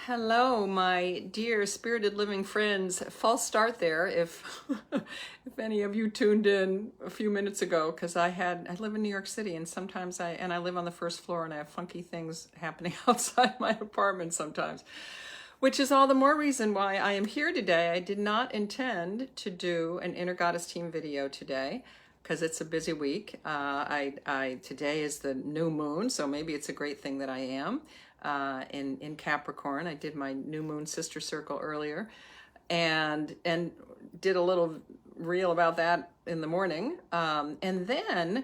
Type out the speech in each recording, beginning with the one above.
Hello, my dear spirited living friends. False start there if if any of you tuned in a few minutes ago, because I live in New York City, and sometimes I live on the first floor, and I have funky things happening outside my apartment sometimes, which is all the more reason why I am here today. I did not intend to do an Inner Goddess Team video today because it's a busy week. Today is the new moon, so maybe it's a great thing that I am in Capricorn. I did my new moon sister circle earlier, and did a little reel about that in the morning. And then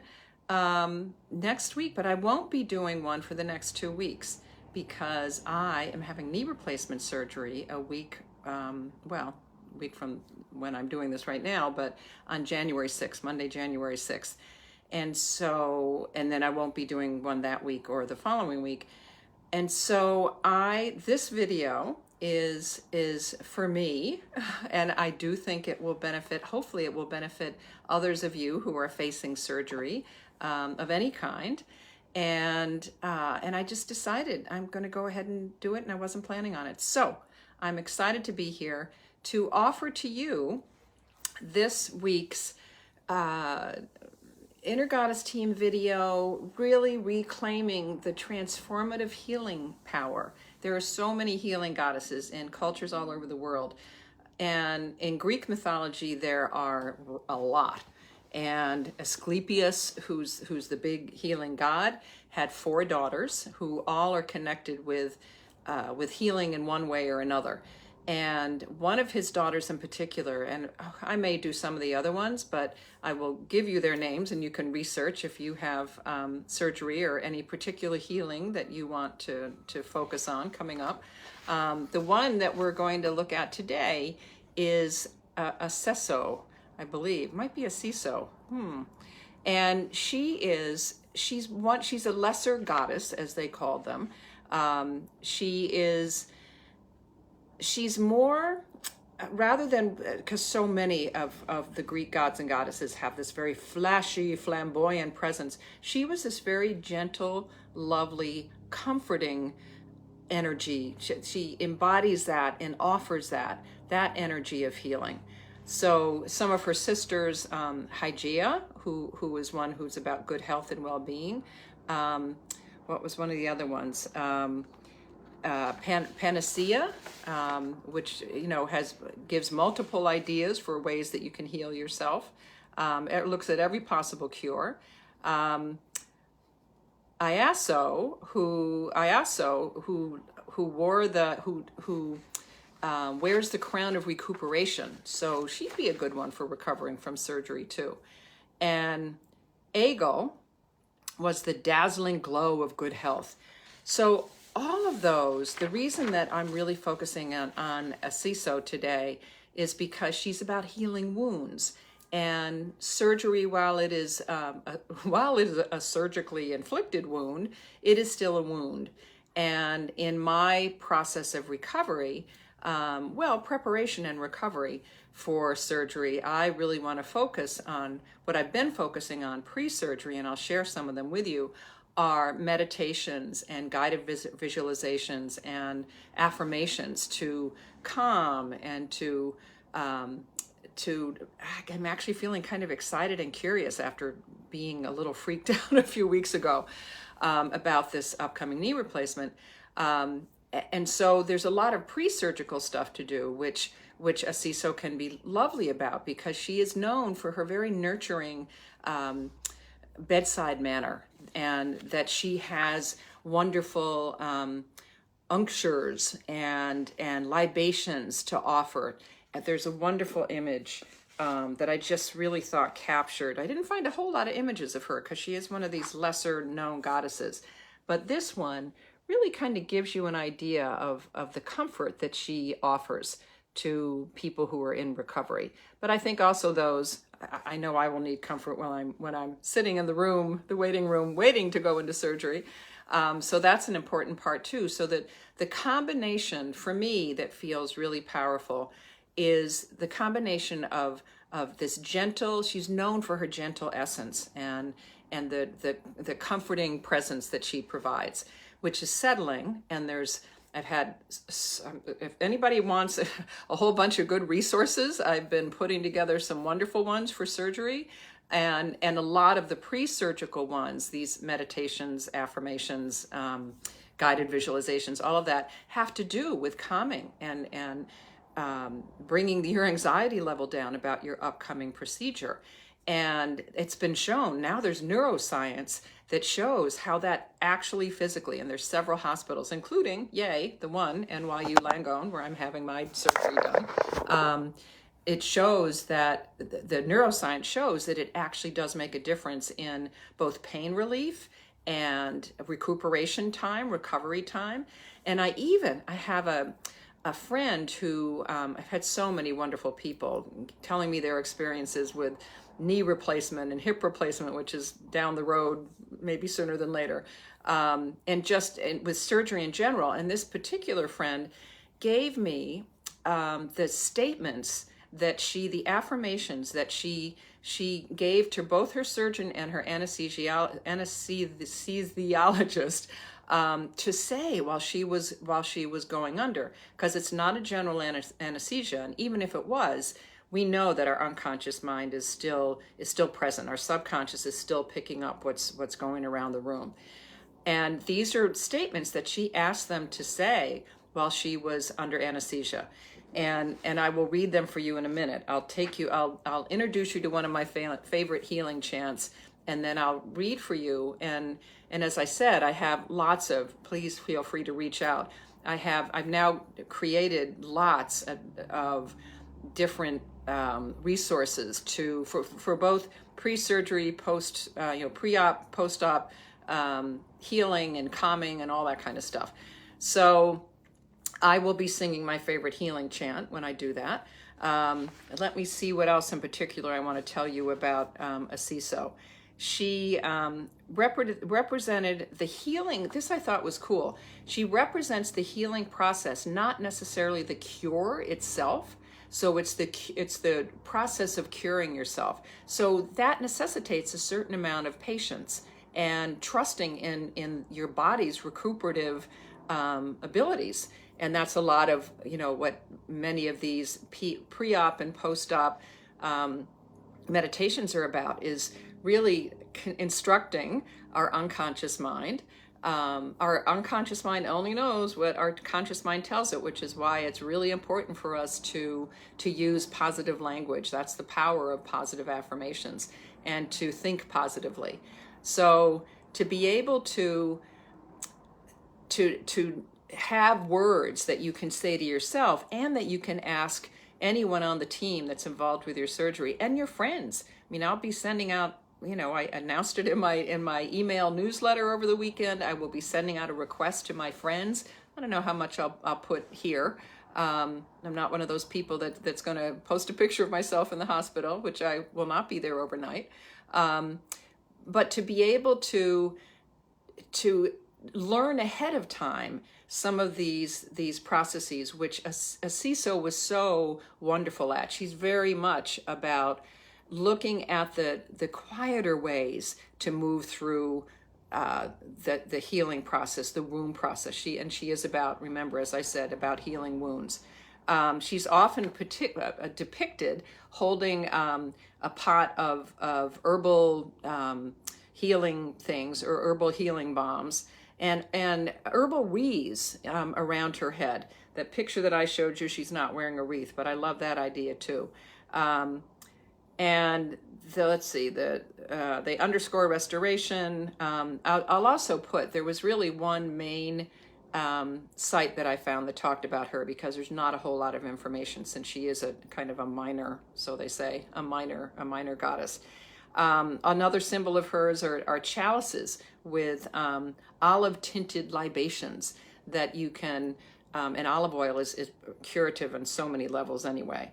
next week, but I won't be doing one for the next 2 weeks because I am having knee replacement surgery a week, week from when I'm doing this right now, but on January 6th, Monday, January 6th. And then I won't be doing one that week or the following week. And so this video is for me, and I do think it will benefit, hopefully it will benefit others of you who are facing surgery of any kind. And I just decided I'm going to go ahead and do it, and I wasn't planning on it. So I'm excited to be here to offer to you this week's Inner Goddess Team video, really reclaiming the transformative healing power. There are so many healing goddesses in cultures all over the world. And in Greek mythology, there are a lot. And Asclepius, who's the big healing god, had 4 daughters who all are connected with healing in one way or another. And one of his daughters in particular, and I may do some of the other ones, but I will give you their names and you can research if you have surgery or any particular healing that you want to focus on coming up. The one that we're going to look at today is Aceso, I believe. Might be Aceso. And she's a lesser goddess, as they call them. She's more, rather than, because so many of the Greek gods and goddesses have this very flashy, flamboyant presence, she was this very gentle, lovely, comforting energy. She embodies that and offers that energy of healing. So some of her sisters, Hygieia, who is one who's about good health and well-being. What was one of the other ones? Panacea, which gives multiple ideas for ways that you can heal yourself. It looks at every possible cure. Iaso, who wears the crown of recuperation, so she'd be a good one for recovering from surgery too. And Aegle was the dazzling glow of good health. So all of those, the reason that I'm really focusing on Aceso today is because she's about healing wounds. And surgery, while it is a surgically inflicted wound, it is still a wound. And in my process of recovery, preparation and recovery for surgery, I really want to focus on what I've been focusing on pre-surgery, and I'll share some of them with you, are meditations and guided visualizations and affirmations to calm and I'm actually feeling kind of excited and curious after being a little freaked out a few weeks ago about this upcoming knee replacement. And so there's a lot of pre-surgical stuff to do, which Aceso can be lovely about, because she is known for her very nurturing bedside manner, and that she has wonderful unctures and libations to offer. And there's a wonderful image that I just really thought captured. I didn't find a whole lot of images of her because she is one of these lesser known goddesses, but this one really kind of gives you an idea of the comfort that she offers to people who are in recovery. But I think also I know I will need comfort when I'm sitting in the waiting room, waiting to go into surgery. So that's an important part too. So that the combination for me that feels really powerful is the combination of this gentle, she's known for her gentle essence and the comforting presence that she provides, which is settling. And there's I've had, if anybody wants a whole bunch of good resources, I've been putting together some wonderful ones for surgery, and a lot of the pre-surgical ones, these meditations, affirmations, guided visualizations, all of that have to do with calming and bringing your anxiety level down about your upcoming procedure. And it's been shown, now there's neuroscience that shows how that actually physically, and there's several hospitals, including, yay, the one, NYU Langone, where I'm having my surgery done. It shows that the neuroscience shows that it actually does make a difference in both pain relief and recuperation time, recovery time. And I have a friend who, I've had so many wonderful people telling me their experiences with knee replacement and hip replacement, which is down the road, maybe sooner than later, and with surgery in general. And this particular friend gave me the statements that the affirmations that she gave to both her surgeon and her anesthesiologist to say while she was going under, because it's not a general anesthesia, and even if it was, we know that our unconscious mind is still present. Our subconscious is still picking up what's going around the room. And these are statements that she asked them to say while she was under anesthesia. And I will read them for you in a minute. I'll introduce you to one of my favorite healing chants, and then I'll read for you. And as I said, I have lots of, please feel free to reach out. I've now created lots of different resources for both pre-surgery, pre-op, post-op healing and calming and all that kind of stuff. So I will be singing my favorite healing chant when I do that. Let me see what else in particular I want to tell you about Aceso. She represented the healing. This I thought was cool. She represents the healing process, not necessarily the cure itself. So it's the process of curing yourself. So that necessitates a certain amount of patience and trusting in your body's recuperative abilities. And that's a lot of, what many of these pre-op and post-op meditations are about, is really instructing our unconscious mind. Our unconscious mind only knows what our conscious mind tells it, which is why it's really important for us to use positive language. That's the power of positive affirmations, and to think positively. So to be able to have words that you can say to yourself, and that you can ask anyone on the team that's involved with your surgery and your friends. I mean, I'll be sending out, I announced it in my email newsletter over the weekend. I will be sending out a request to my friends. I don't know how much I'll put here. I'm not one of those people that's going to post a picture of myself in the hospital, which I will not be there overnight. But to be able to learn ahead of time some of these processes, which Aceso was so wonderful at. She's very much about looking at the quieter ways to move through the healing process, the wound process. She is about, remember, as I said, about healing wounds. She's often depicted holding a pot of herbal healing things, or herbal healing bombs, and herbal wreaths around her head. That picture that I showed you, she's not wearing a wreath, but I love that idea too. And let's see, they underscore restoration. I'll also put, there was really one main site that I found that talked about her, because there's not a whole lot of information, since she is a kind of a minor, so they say, a minor goddess. Another symbol of hers are chalices with olive tinted libations that you can, and olive oil is curative on so many levels anyway.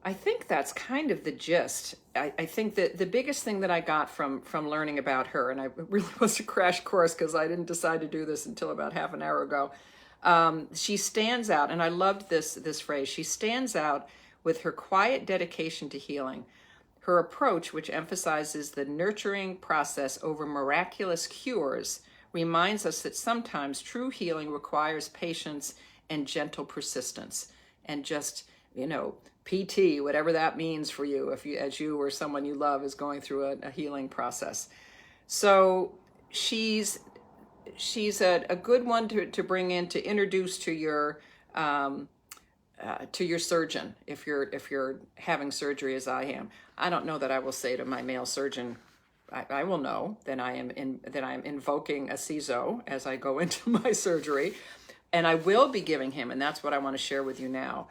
I think that's kind of the gist. I think that the biggest thing that I got from learning about her, and I really was a crash course because I didn't decide to do this until about half an hour ago. She stands out, and I loved this phrase. She stands out with her quiet dedication to healing. Her approach, which emphasizes the nurturing process over miraculous cures, reminds us that sometimes true healing requires patience and gentle persistence, and just, PT, whatever that means for you, as you or someone you love is going through a healing process. So she's a good one to bring in, to introduce to your surgeon if you're having surgery, as I am. I don't know that I will say to my male surgeon, I will know that I am invoking Aceso as I go into my surgery, and I will be giving him, and that's what I want to share with you now.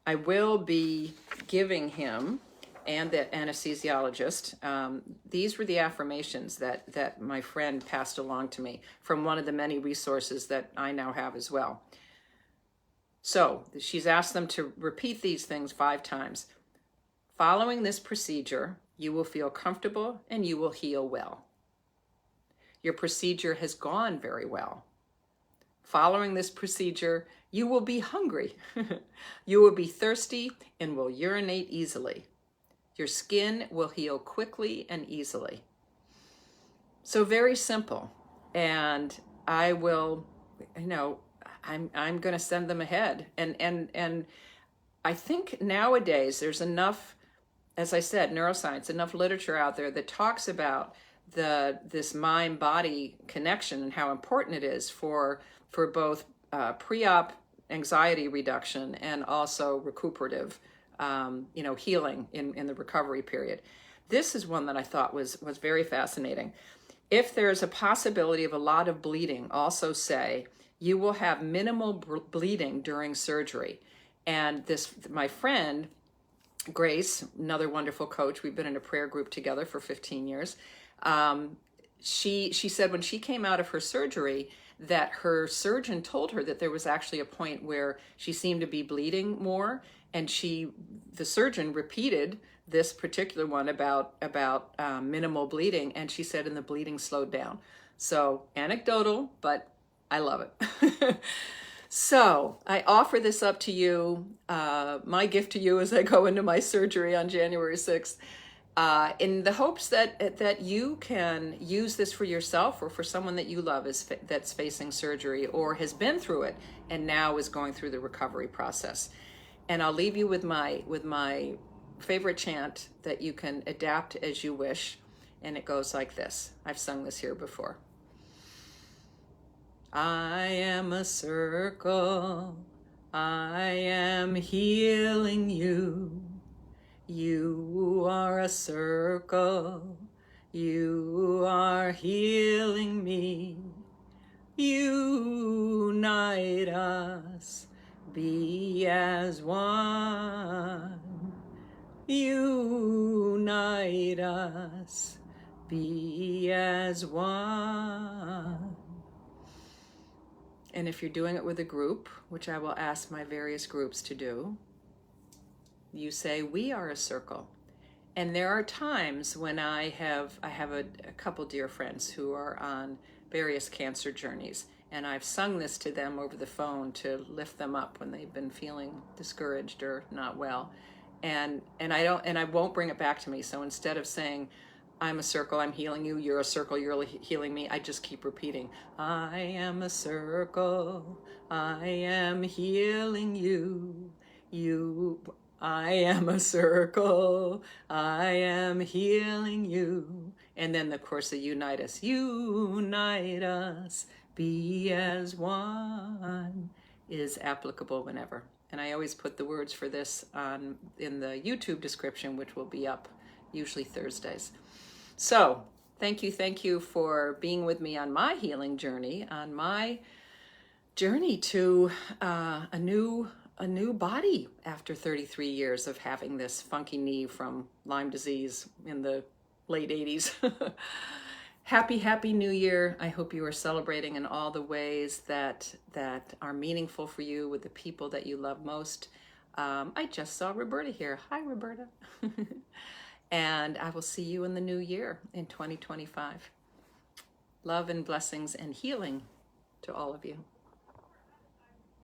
I will be giving him and the anesthesiologist. These were the affirmations that my friend passed along to me from one of the many resources that I now have as well. So she's asked them to repeat these things 5 times. Following this procedure, you will feel comfortable and you will heal well. Your procedure has gone very well. Following this procedure, you will be hungry. You will be thirsty and will urinate easily. Your skin will heal quickly and easily. So very simple. And I will, I'm going to send them ahead. And I think nowadays there's enough, as I said, neuroscience, enough literature out there that talks about this mind-body connection and how important it is for both pre-op anxiety reduction and also recuperative, healing in the recovery period. This is one that I thought was very fascinating. If there's a possibility of a lot of bleeding, also say you will have minimal bleeding during surgery. And my friend, Grace, another wonderful coach, we've been in a prayer group together for 15 years. She said when she came out of her surgery that her surgeon told her that there was actually a point where she seemed to be bleeding more, and the surgeon repeated this particular one about minimal bleeding, and she said, and the bleeding slowed down. So anecdotal, but I love it. So I offer this up to you, my gift to you as I go into my surgery on January 6th, in the hopes that you can use this for yourself or for someone that you love that's facing surgery or has been through it and now is going through the recovery process. And I'll leave you with my favorite chant that you can adapt as you wish, and it goes like this. I've sung this here before. I am a circle, I am healing you. You are a circle, you are healing me. Unite us, be as one. Unite us, be as one. And if you're doing it with a group, which I will ask my various groups to do, you say, we are a circle. And there are times when I have a couple dear friends who are on various cancer journeys, and I've sung this to them over the phone to lift them up when they've been feeling discouraged or not well. And I won't bring it back to me. So instead of saying, I'm a circle, I'm healing you, you're a circle, you're healing me, I just keep repeating, I am a circle, I am healing you, I am a circle, I am healing you. And then, of course, the unite us, be as one, is applicable whenever. And I always put the words for this in the YouTube description, which will be up usually Thursdays. So thank you for being with me on my healing journey, on my journey to a new body after 33 years of having this funky knee from Lyme disease in the late 80s. Happy New Year. I hope you are celebrating in all the ways that are meaningful for you with the people that you love most. I just saw Roberta here. Hi, Roberta. And I will see you in the new year in 2025. Love and blessings and healing to all of you.